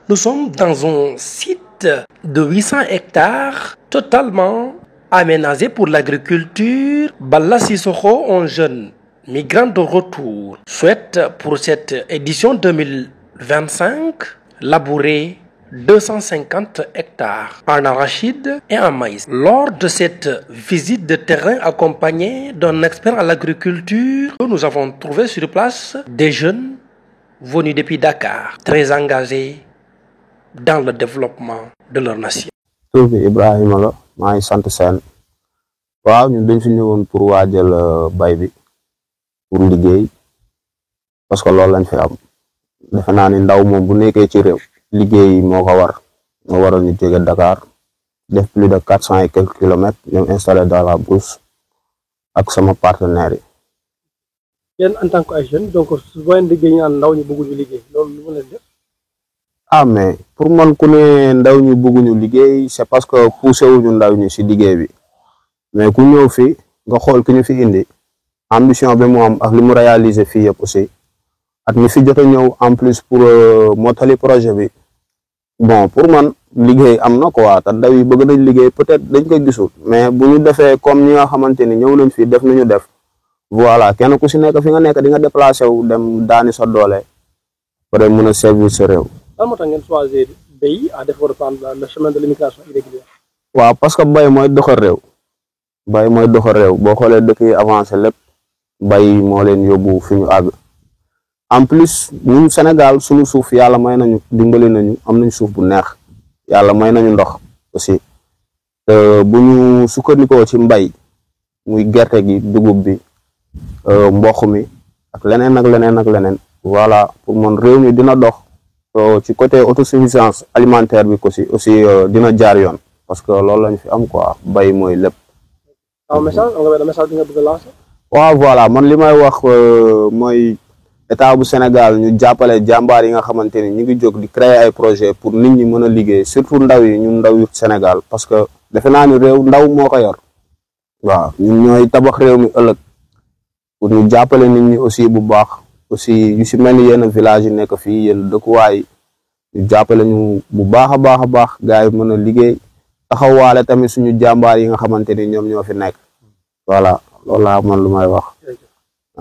Nous sommes dans un site de 800 hectares totalement aménagé pour l'agriculture. Balla Sissoko, un jeune migrant de retour, souhaite pour cette édition 2025 labourer 250 hectares en arachide et en maïs. Lors de cette visite de terrain accompagnée d'un expert à l'agriculture, nous avons trouvé sur place des jeunes venus depuis Dakar, très engagés dans le développement de leur nation. tur bi Ibrahima la maa ngi sant seen waaw ñun dañ fi ñëwoon pour waajal bay bi pour liggéey parce que loolu lañ fi am defe naa ni ndaw moom bu nekkee ci réew liggéey moo ko war moo waral ñu jóge Dakar def plus de 400 et quelques kilomètres ñoom installé dans la brousse ak sama partenaire yi. yéen en tant que ay jeune donc su boo leen liggéey ñu naan ndaw ñu bëgguñu liggéey loolu lu ma leen def. ah mais pour man ku ne ndaw ñu bëgguñu liggéey c'est parce que poussé wuñu ndaw ñu ci liggéey bi mais ku ñëw fi nga xool ki ñu fi indi ambition bi mu am ak li mu réaliser fii yëpp aussi ak ñu fi jot a ñëw en plus pour mottali projet bi bon pour man liggéey am na quoi te ndaw yi bëgg nañ liggéey peut-être dañ ko gisul mais bu ñu defee comme ñi nga xamante ni ñëw nañ fi def nañu def voilà kenn ku ci nekk fi nga nekk di nga déplacé wu dem daani sa doole peut-être mën a servir sa réew. lan moo tax ngeen choisir bay à défaut de prendre le chemin de l'immigration irrégulière. waaw parce que bay mooy doxal réew bay mooy doxal réew boo xoolee dëkk yi avancé lépp bay moo leen yóbbu fi ñu àgg en plus ñun Sénégal suñu suuf yàlla may nañu dimbali nañu am nañ suuf bu neex yàlla may nañu ndox aussi bu ñu sukkandikoo ci mbay muy gerte gi dugub bi mboq mi ak leneen ak leneen ak leneen voilà pour man réew mi dina dox ci côté autosuffisance alimentaire bi aussi dina jaar yoon parce que loolu lañ fi am quoi bay mooy lépp. message bi nga bëgg a lancer. waaw voilà man li may wax mooy état bu Sénégal ñu jàppale jàmbaar yi nga xamante ni ñu ngi jóg di créer ay projet pour nit ñi mën a liggéey surtout ndaw yi ñun ndaw yu Sénégal parce que defe naa ni réew ndaw moo ko yor waaw ñun ñooy tabax réew mi ëllëg pour ñu jàppale nit ñi aussi bu baax aussi yu si mel ni yenn village yi nekk fii yenn dëkkuwaay ñu jàppale ñu bu baax a baax gars yi mën a liggéey taxawaale tamit suñu jàmbaar yi nga xamante ni ñoom ñoo fi nekk voilà loolu laa man lu may wax.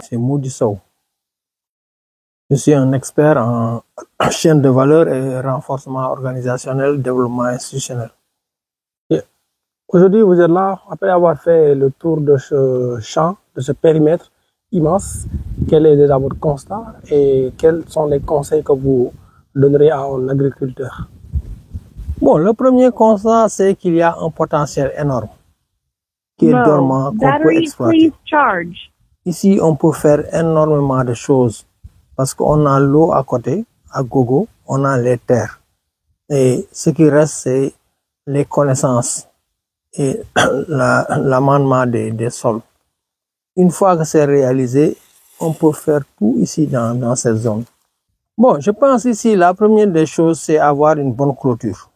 C'est Moudi Sow. Je suis un expert en chaîne de valeur et renforcement organisationnel, développement institutionnel. Et aujourd'hui, vous êtes là, après avoir fait le tour de ce champ, de ce périmètre immense. Quel est déjà votre constat et quels sont les conseils que vous donnerez à un agriculteur? Bon, le premier constat, c'est qu'il y a un potentiel énorme qui est dormant, qu'on peut exploiter. Ici, on peut faire énormément de choses parce qu'on a l'eau à côté, à gogo, on a les terres. Et ce qui reste, c'est les connaissances et l'amendement des sols. Une fois que c'est réalisé, on peut faire tout ici dans cette zone. Bon, je pense ici, la première des choses, c'est avoir une bonne clôture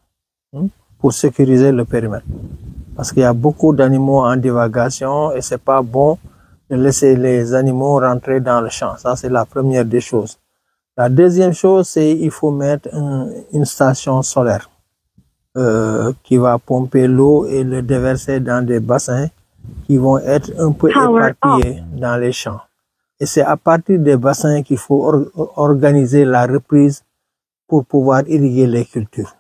pour sécuriser le périmètre. Parce qu'il y a beaucoup d'animaux en divagation et c'est pas bon de laisser les animaux rentrer dans le champ. Ça, c'est la première des choses. La deuxième chose, c'est il faut mettre une station solaire qui va pomper l'eau et le déverser dans des bassins qui vont être un peu éparpillés dans les champs. Et c'est à partir des bassins qu'il faut organiser la reprise pour pouvoir irriguer les cultures.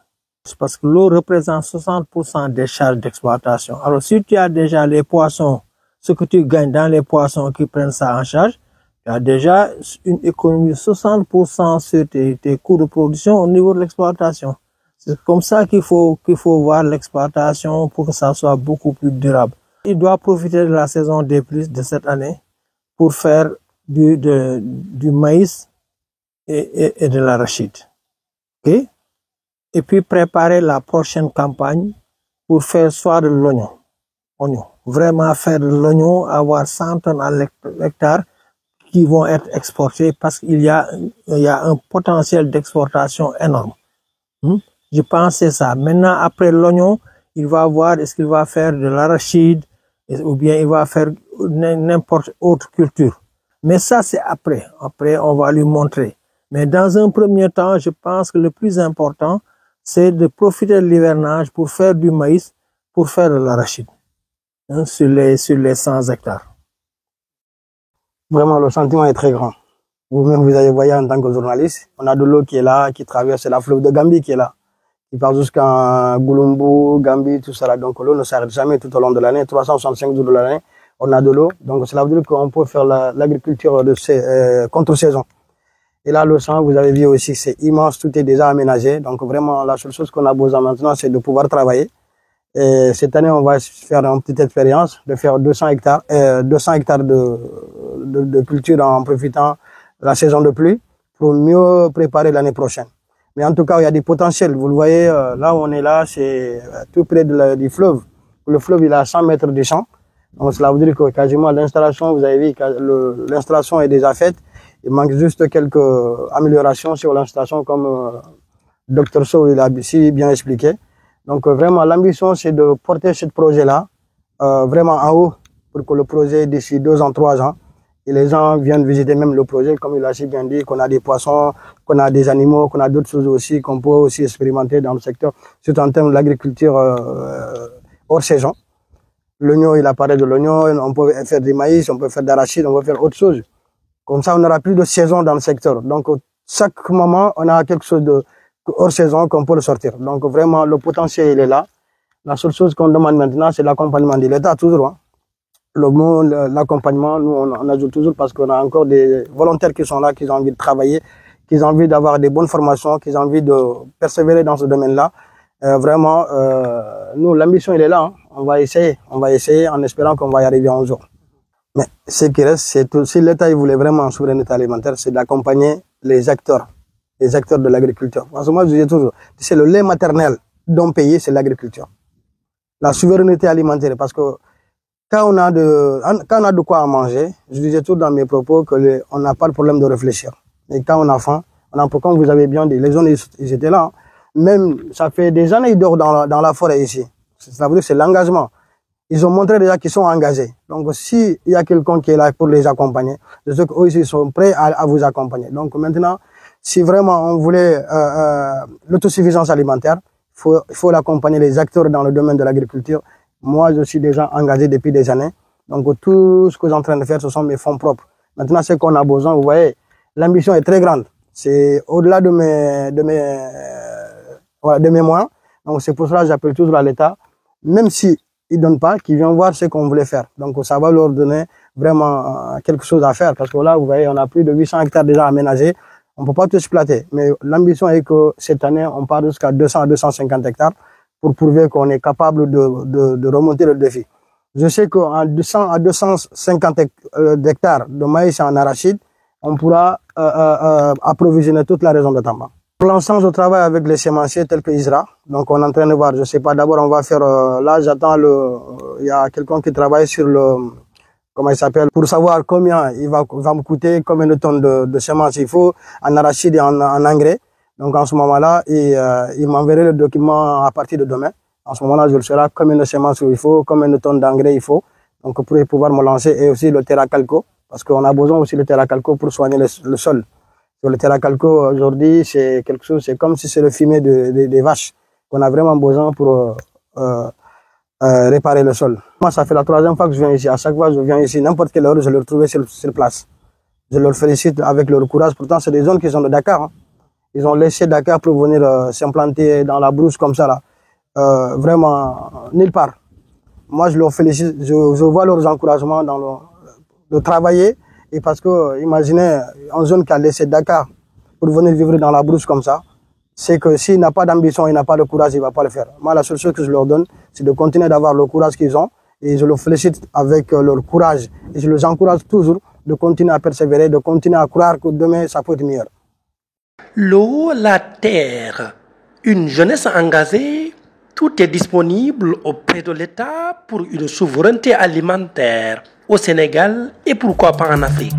Parce que l'eau représente 60% des charges d'exploitation. Alors, si tu as déjà les poissons, ce que tu gagnes dans les poissons qui prennent ça en charge, tu as déjà une économie de 60% sur tes coûts de production au niveau de l'exploitation. C'est comme ça qu'il faut voir l'exploitation pour que ça soit beaucoup plus durable. Il doit profiter de la saison des pluies de cette année pour faire du maïs et de l'arachide. Ok? Et puis préparer la prochaine campagne pour faire soit de l'oignon. Vraiment faire de l'oignon, avoir 100 tonnes à l'hectare qui vont être exportées parce qu'il y a un potentiel d'exportation énorme. Je pense que c'est ça. Maintenant, après l'oignon, il va voir est-ce qu'il va faire de l'arachide ou bien il va faire n'importe autre culture. Mais ça, c'est après. Après, on va lui montrer. Mais dans un premier temps, je pense que le plus important, c'est de profiter de l'hivernage pour faire du maïs, pour faire de l'arachide, hein, sur les 100 hectares. Vraiment, le sentiment est très grand. Vous-même, vous avez voyé en tant que journaliste, on a de l'eau qui est là, qui traverse la fleuve de Gambie qui est là. Qui part jusqu'à Goulumbu, Gambie, tout ça là. Donc l'eau ne s'arrête jamais tout au long de l'année, 365 jours de l'année, on a de l'eau. Donc cela veut dire qu'on peut faire l'agriculture contre-saison. Et là, le champ, vous avez vu aussi, c'est immense, tout est déjà aménagé. Donc vraiment, la seule chose qu'on a besoin maintenant, c'est de pouvoir travailler. Et cette année, on va faire une petite expérience de faire 200 hectares de culture en profitant de la saison de pluie pour mieux préparer l'année prochaine. Mais en tout cas, il y a des potentiels. Vous le voyez, là où on est là, c'est tout près du fleuve. Le fleuve, il est à 100 mètres du champ. Donc cela veut dire que quasiment l'installation, vous avez vu, l'installation est déjà faite. Il manque juste quelques améliorations sur l'installation comme Dr Sow l'a si bien expliqué. Donc vraiment, l'ambition, c'est de porter ce projet-là vraiment en haut pour que le projet, d'ici 2 ans, 3 ans, et les gens viennent visiter même le projet, comme il a si bien dit, qu'on a des poissons, qu'on a des animaux, qu'on a d'autres choses aussi, qu'on peut aussi expérimenter dans le secteur, surtout en termes de l'agriculture hors saison. L'oignon, il apparaît de l'oignon, on peut faire du maïs, on peut faire d'arachide, on peut faire autre chose. Comme ça, on n'aura plus de saison dans le secteur. Donc, chaque moment, on a quelque chose de hors saison qu'on peut le sortir. Donc, vraiment, le potentiel, il est là. La seule chose qu'on demande maintenant, c'est l'accompagnement de l'État, toujours. Hein. L'accompagnement, nous, on ajoute toujours parce qu'on a encore des volontaires qui sont là, qui ont envie de travailler, qui ont envie d'avoir des bonnes formations, qui ont envie de persévérer dans ce domaine-là. Vraiment, nous, l'ambition, il est là. Hein. On va essayer en espérant qu'on va y arriver un jour. Mais ce qui reste, c'est tout. Si l'État, il voulait vraiment une souveraineté alimentaire, c'est d'accompagner les acteurs de l'agriculture. Parce que moi, je dis toujours, c'est le lait maternel d'un pays, c'est l'agriculture. La souveraineté alimentaire, parce que quand on a de quoi à manger, je disais tout dans mes propos que on n'a pas de problème de réfléchir. Et quand on a faim, comme vous avez bien dit, les gens, ils étaient là. Hein. Même, ça fait des années, ils dorment dans la forêt ici. Ça veut dire que c'est l'engagement. Ils ont montré déjà qu'ils sont engagés. Donc, s'il y a quelqu'un qui est là pour les accompagner, je sais qu'eux aussi sont prêts à vous accompagner. Donc, maintenant, si vraiment on voulait l'autosuffisance alimentaire, il faut l'accompagner les acteurs dans le domaine de l'agriculture. Moi, je suis déjà engagé depuis des années. Donc, tout ce que je suis en train de faire, ce sont mes fonds propres. Maintenant, ce qu'on a besoin, vous voyez, l'ambition est très grande. C'est au-delà de mes moyens. Donc, c'est pour cela que j'appelle toujours à l'État, même si ils donnent pas, qu'ils viennent voir ce qu'on voulait faire. Donc, ça va leur donner vraiment quelque chose à faire. Parce que là, vous voyez, on a plus de 800 hectares déjà aménagés. On peut pas tout exploiter. Mais l'ambition est que cette année, on part jusqu'à 200 à 250 hectares pour prouver qu'on est capable de remonter le défi. Je sais qu'en 200 à 250 hectares de maïs en arachide, on pourra approvisionner toute la région de Tamba. Pour l'instant, je travaille avec les sémenciers tels que Isra. Donc, on est en train de voir, je sais pas, d'abord, on va faire, là, j'attends il y a quelqu'un qui travaille sur comment il s'appelle, pour savoir combien il va me coûter, combien de tonnes de semences il faut, en arachide et en engrais. Donc, en ce moment-là, il m'enverrait le document à partir de demain. En ce moment-là, je le saurai combien de semences il faut, combien de tonnes d'engrais il faut. Donc, pour pouvoir me lancer, et aussi le terracalco, parce qu'on a besoin aussi de terracalco pour soigner le sol. Le terracalco, aujourd'hui, c'est quelque chose, c'est comme si c'est le fumier des vaches qu'on a vraiment besoin pour réparer le sol. Moi, ça fait la 3e fois que je viens ici. À chaque fois que je viens ici, n'importe quelle heure, je le retrouve sur place. Je leur félicite avec leur courage. Pourtant, c'est des zones qui sont de Dakar. Hein. Ils ont laissé Dakar pour venir s'implanter dans la brousse comme ça, là. Vraiment, nulle part. Moi, je leur félicite. Je vois leurs encouragements de travailler. Et parce que, imaginez, un jeune qui a laissé Dakar pour venir vivre dans la brousse comme ça, c'est que s'il n'a pas d'ambition, il n'a pas de courage, il va pas le faire. Moi, la seule chose que je leur donne, c'est de continuer d'avoir le courage qu'ils ont. Et je les félicite avec leur courage. Et je les encourage toujours de continuer à persévérer, de continuer à croire que demain, ça peut être meilleur. L'eau, la terre, une jeunesse engagée, tout est disponible auprès de l'État pour une souveraineté alimentaire au Sénégal et pourquoi pas en Afrique.